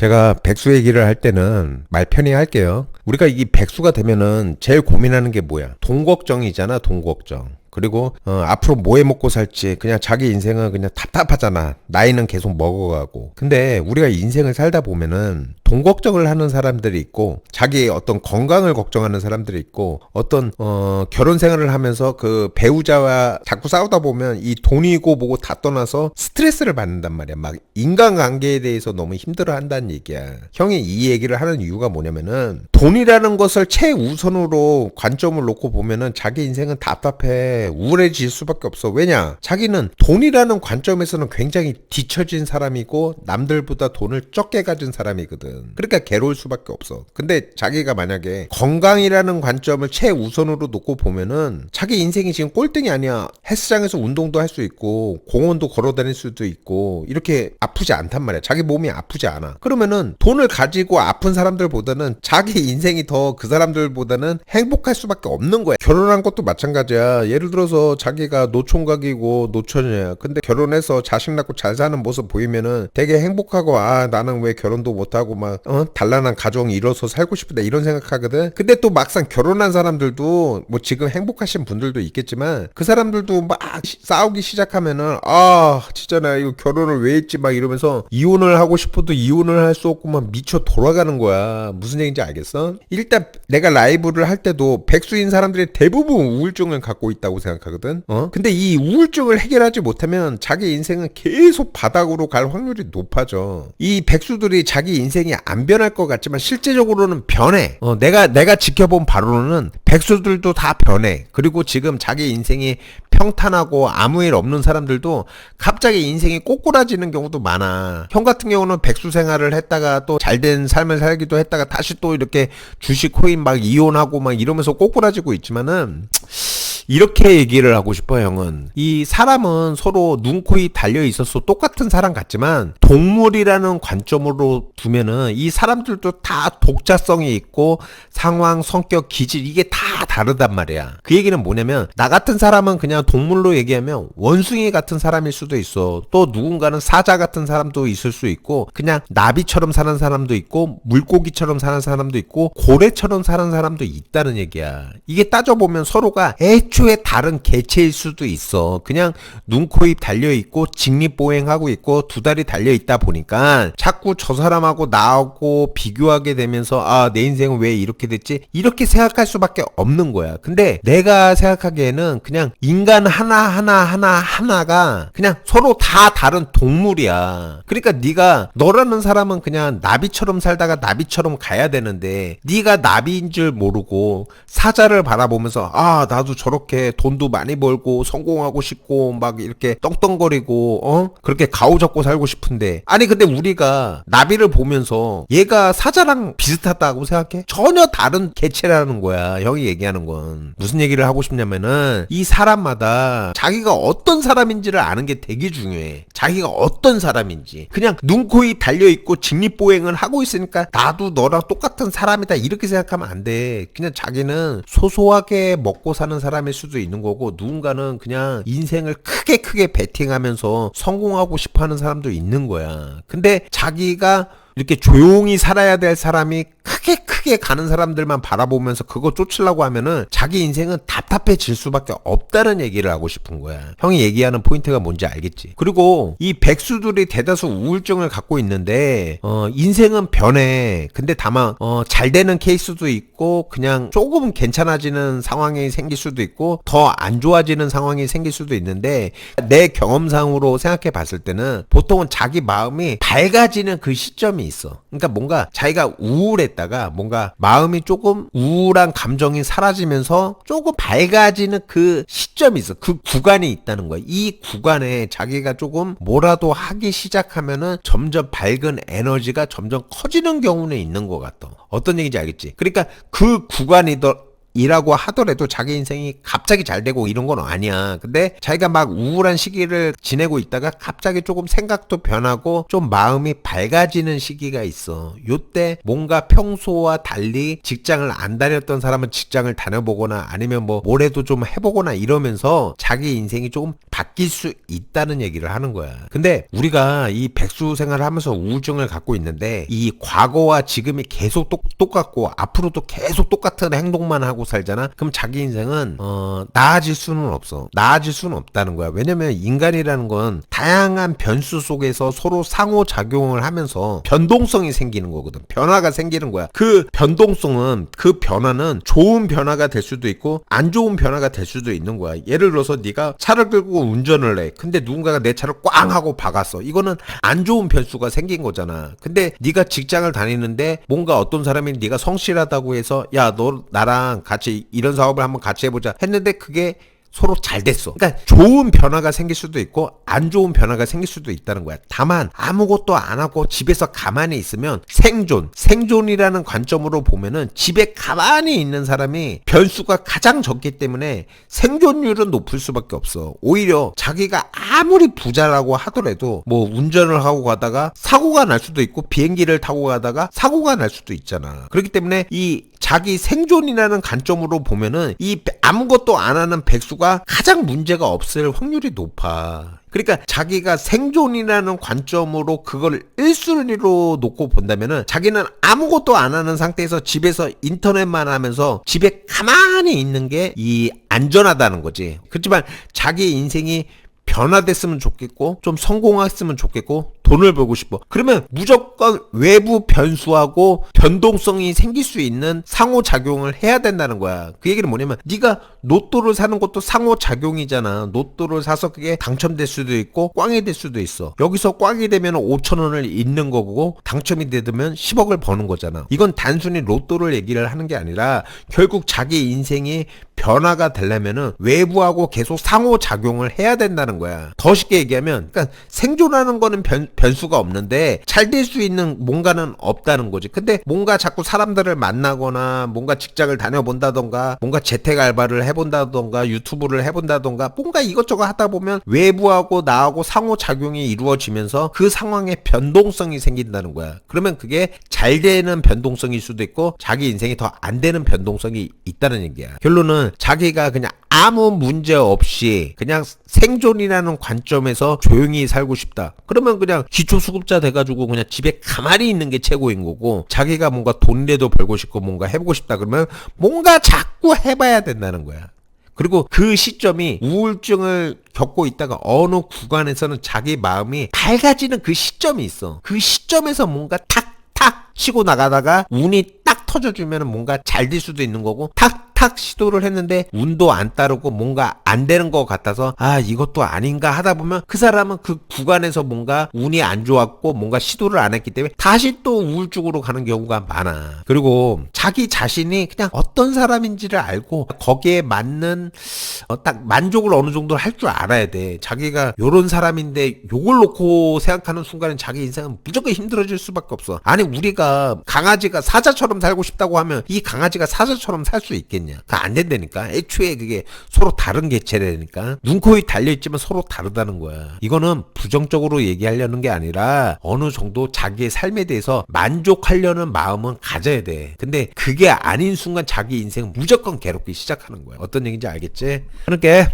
제가 백수 얘기를 할 때는 말 편히 할게요. 우리가 이 백수가 되면은 제일 고민하는 게 뭐야? 돈 걱정이잖아, 돈 걱정. 그리고 앞으로 뭐 해 먹고 살지 그냥 자기 인생은 그냥 답답하잖아. 나이는 계속 먹어가고. 근데 우리가 인생을 살다 보면은 돈 걱정을 하는 사람들이 있고 자기의 어떤 건강을 걱정하는 사람들이 있고 어떤 결혼 생활을 하면서 그 배우자와 자꾸 싸우다 보면 이 돈이고 뭐고 다 떠나서 스트레스를 받는단 말이야. 막 인간관계에 대해서 너무 힘들어한다는 얘기야. 형이 이 얘기를 하는 이유가 뭐냐면은 돈이라는 것을 최우선으로 관점을 놓고 보면은 자기 인생은 답답해. 우울해질 수밖에 없어. 왜냐? 자기는 돈이라는 관점에서는 굉장히 뒤처진 사람이고 남들보다 돈을 적게 가진 사람이거든. 그러니까 괴로울 수밖에 없어. 근데 자기가 만약에 건강이라는 관점을 최우선으로 놓고 보면은 자기 인생이 지금 꼴등이 아니야. 헬스장에서 운동도 할 수 있고 공원도 걸어 다닐 수도 있고 이렇게 아프지 않단 말이야. 자기 몸이 아프지 않아. 그러면은 돈을 가지고 아픈 사람들보다는 자기 인생이 더 그 사람들보다는 행복할 수밖에 없는 거야. 결혼한 것도 마찬가지야. 예를 들어서 자기가 노총각이고 노처녀야. 근데 결혼해서 자식 낳고 잘 사는 모습 보이면은 되게 행복하고 아 나는 왜 결혼도 못하고 막 단란한 가정 이뤄서 살고 싶다 이런 생각하거든. 근데 또 막상 결혼한 사람들도 뭐 지금 행복하신 분들도 있겠지만 그 사람들도 막 싸우기 시작하면은 아 진짜 나 이거 결혼을 왜 했지 막 이러면서 이혼을 하고 싶어도 이혼을 할 수 없고 막 미쳐 돌아가는 거야. 무슨 얘기인지 알겠어? 일단 내가 라이브를 할 때도 백수인 사람들이 대부분 우울증을 갖고 있다고 생각하거든. 근데 이 우울증을 해결하지 못하면 자기 인생은 계속 바닥으로 갈 확률이 높아져. 이 백수들이 자기 인생이 안 변할 것 같지만 실제적으로는 변해. 내가 지켜본 바로는 백수들도 다 변해. 그리고 지금 자기 인생이 평탄하고 아무 일 없는 사람들도 갑자기 인생이 꼬꾸라지는 경우도 많아. 형 같은 경우는 백수 생활을 했다가 또 잘된 삶을 살기도 했다가 다시 또 이렇게 주식 코인 막 이혼하고 막 이러면서 꼬꾸라지고 있지만은 이렇게 얘기를 하고 싶어. 형은 이 사람은 서로 눈, 코, 입 달려 있어서 똑같은 사람 같지만 동물이라는 관점으로 두면은 이 사람들도 다 독자성이 있고 상황, 성격, 기질 이게 다 다르단 말이야. 그 얘기는 뭐냐면 나 같은 사람은 그냥 동물로 얘기하면 원숭이 같은 사람일 수도 있어. 또 누군가는 사자 같은 사람도 있을 수 있고 그냥 나비처럼 사는 사람도 있고 물고기처럼 사는 사람도 있고 고래처럼 사는 사람도 있다는 얘기야. 이게 따져보면 서로가 애초에 다른 개체일 수도 있어. 그냥 눈, 코, 입 달려있고 직립보행하고 있고 두 다리 달려있다 보니까 자꾸 저 사람하고 나하고 비교하게 되면서 아, 내 인생은 왜 이렇게 됐지? 이렇게 생각할 수밖에 없는 거야. 근데 내가 생각하기에는 그냥 인간 하나가 그냥 서로 다 다른 동물이야. 그러니까 네가 너라는 사람은 그냥 나비처럼 살다가 나비처럼 가야 되는데 네가 나비인 줄 모르고 사자를 바라보면서 아, 나도 저렇게 돈도 많이 벌고 성공하고 싶고 막 이렇게 떵떵거리고 그렇게 가오잡고 살고 싶은데 아니 근데 우리가 나비를 보면서 얘가 사자랑 비슷하다고 생각해? 전혀 다른 개체라는 거야. 형이 얘기하는 건 무슨 얘기를 하고 싶냐면은 이 사람마다 자기가 어떤 사람인지를 아는 게 되게 중요해. 자기가 어떤 사람인지 그냥 눈, 코, 입 달려있고 직립보행을 하고 있으니까 나도 너랑 똑같은 사람이다 이렇게 생각하면 안 돼. 그냥 자기는 소소하게 먹고 사는 사람일 수도 있는 거고 누군가는 그냥 인생을 크게 베팅하면서 성공하고 싶어하는 사람도 있는 거야. 근데 자기가 이렇게 조용히 살아야 될 사람이 크게 가는 사람들만 바라보면서 그거 쫓으려고 하면은 자기 인생은 답답해질 수밖에 없다는 얘기를 하고 싶은 거야. 형이 얘기하는 포인트가 뭔지 알겠지? 그리고 이 백수들이 대다수 우울증을 갖고 있는데 인생은 변해. 근데 다만 잘 되는 케이스도 있고 그냥 조금 괜찮아지는 상황이 생길 수도 있고 더 안 좋아지는 상황이 생길 수도 있는데 내 경험상으로 생각해 봤을 때는 보통은 자기 마음이 밝아지는 그 시점이 있어. 그러니까 뭔가 자기가 우울했다가 뭔가 마음이 조금 우울한 감정이 사라지면서 조금 밝아지는 그 시점이 있어. 그 구간이 있다는 거야. 이 구간에 자기가 조금 뭐라도 하기 시작하면은 점점 밝은 에너지가 점점 커지는 경우는 있는 것 같아. 어떤 얘기인지 알겠지? 그러니까 그 구간이 이라고 하더라도 자기 인생이 갑자기 잘 되고 이런 건 아니야. 근데 자기가 막 우울한 시기를 지내고 있다가 갑자기 조금 생각도 변하고 좀 마음이 밝아지는 시기가 있어. 요때 뭔가 평소와 달리 직장을 안 다녔던 사람은 직장을 다녀보거나 아니면 뭐 뭐래도 좀 해보거나 이러면서 자기 인생이 조금 바뀔 수 있다는 얘기를 하는 거야. 근데 우리가 이 백수 생활을 하면서 우울증을 갖고 있는데 이 과거와 지금이 계속 똑같고 앞으로도 계속 똑같은 행동만 하고 살잖아. 그럼 자기 인생은 나아질 수는 없어. 나아질 수는 없다는 거야. 왜냐면 인간이라는 건 다양한 변수 속에서 서로 상호작용을 하면서 변동성이 생기는 거거든. 변화가 생기는 거야. 그 변동성은, 그 변화는 좋은 변화가 될 수도 있고 안 좋은 변화가 될 수도 있는 거야. 예를 들어서 네가 차를 끌고 운전을 해. 근데 누군가가 내 차를 꽝 하고 박았어. 이거는 안 좋은 변수가 생긴 거잖아. 근데 네가 직장을 다니는데 뭔가 어떤 사람이 네가 성실하다고 해서 야, 너 나랑 같이 이런 사업을 한번 같이 해보자 했는데 그게 서로 잘 됐어. 그러니까 좋은 변화가 생길 수도 있고 안 좋은 변화가 생길 수도 있다는 거야. 다만 아무것도 안 하고 집에서 가만히 있으면 생존이라는 관점으로 보면은 집에 가만히 있는 사람이 변수가 가장 적기 때문에 생존율은 높을 수밖에 없어. 오히려 자기가 아무리 부자라고 하더라도 뭐 운전을 하고 가다가 사고가 날 수도 있고 비행기를 타고 가다가 사고가 날 수도 있잖아. 그렇기 때문에 이 자기 생존이라는 관점으로 보면은 이 아무것도 안 하는 백수가 가장 문제가 없을 확률이 높아. 그러니까 자기가 생존이라는 관점으로 그걸 1순위로 놓고 본다면은 자기는 아무것도 안 하는 상태에서 집에서 인터넷만 하면서 집에 가만히 있는 게 이 안전하다는 거지. 그렇지만 자기 인생이 변화됐으면 좋겠고 좀 성공했으면 좋겠고 돈을 벌고 싶어. 그러면 무조건 외부 변수하고 변동성이 생길 수 있는 상호작용을 해야 된다는 거야. 그 얘기는 뭐냐면 네가 로또를 사는 것도 상호작용이잖아. 로또를 사서 그게 당첨될 수도 있고 꽝이 될 수도 있어. 여기서 꽝이 되면 5천 원을 잃는 거고 당첨이 되면 10억을 버는 거잖아. 이건 단순히 로또를 얘기를 하는 게 아니라 결국 자기 인생이 변화가 되려면은 외부하고 계속 상호작용을 해야 된다는 거야. 더 쉽게 얘기하면 그러니까 생존하는 거는 변수가 없는데 잘 될 수 있는 뭔가는 없다는 거지. 근데 뭔가 자꾸 사람들을 만나거나 뭔가 직장을 다녀본다던가 뭔가 재택 알바를 해본다던가 유튜브를 해본다던가 뭔가 이것저것 하다 보면 외부하고 나하고 상호작용이 이루어지면서 그 상황에 변동성이 생긴다는 거야. 그러면 그게 잘 되는 변동성일 수도 있고 자기 인생이 더 안 되는 변동성이 있다는 얘기야. 결론은 자기가 그냥 아무 문제 없이 그냥 생존이라는 관점에서 조용히 살고 싶다. 그러면 그냥 기초수급자 돼가지고 그냥 집에 가만히 있는 게 최고인 거고 자기가 뭔가 돈이라도 벌고 싶고 뭔가 해보고 싶다 그러면 뭔가 자꾸 해봐야 된다는 거야. 그리고 그 시점이 우울증을 겪고 있다가 어느 구간에서는 자기 마음이 밝아지는 그 시점이 있어. 그 시점에서 뭔가 탁탁 치고 나가다가 운이 딱 터져주면 뭔가 잘 될 수도 있는 거고 탁탁 시도를 했는데 운도 안 따르고 뭔가 안 되는 것 같아서 아 이것도 아닌가 하다 보면 그 사람은 그 구간에서 뭔가 운이 안 좋았고 뭔가 시도를 안 했기 때문에 다시 또 우울증으로 가는 경우가 많아. 그리고 자기 자신이 그냥 어떤 사람인지를 알고 거기에 맞는 딱 만족을 어느 정도 할 줄 알아야 돼. 자기가 요런 사람인데 요걸 놓고 생각하는 순간에 자기 인생은 무조건 힘들어질 수밖에 없어. 아니 우리가 강아지가 사자처럼 살고 싶다고 하면 이 강아지가 사자처럼 살 수 있겠냐? 그거 안 된다니까. 애초에 그게 서로 다른 개체라니까. 눈, 코, 입 달려있지만 서로 다르다는 거야. 이거는 부정적으로 얘기하려는 게 아니라 어느 정도 자기의 삶에 대해서 만족하려는 마음은 가져야 돼. 근데 그게 아닌 순간 자기 인생은 무조건 괴롭기 시작하는 거야. 어떤 얘기인지 알겠지? 그러니까